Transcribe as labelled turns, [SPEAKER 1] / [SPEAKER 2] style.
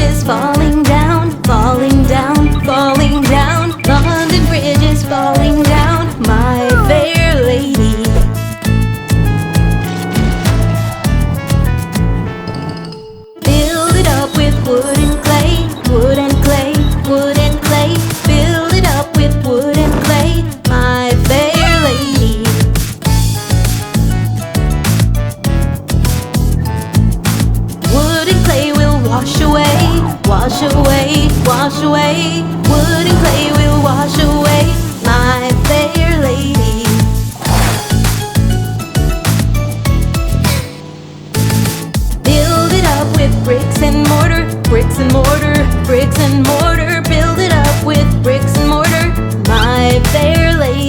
[SPEAKER 1] is falling down, falling down, falling down. London Bridge is falling down, my fair lady. Build it up with wood and clay, wood and clay, wood and clay. Build it up with wood and clay, my fair lady. Wood and clay will wash away, wash away, wash away. Wood and clay will wash away, my fair lady. Build it up with bricks and mortar, bricks and mortar, bricks and mortar. Build it up with bricks and mortar, my fair lady.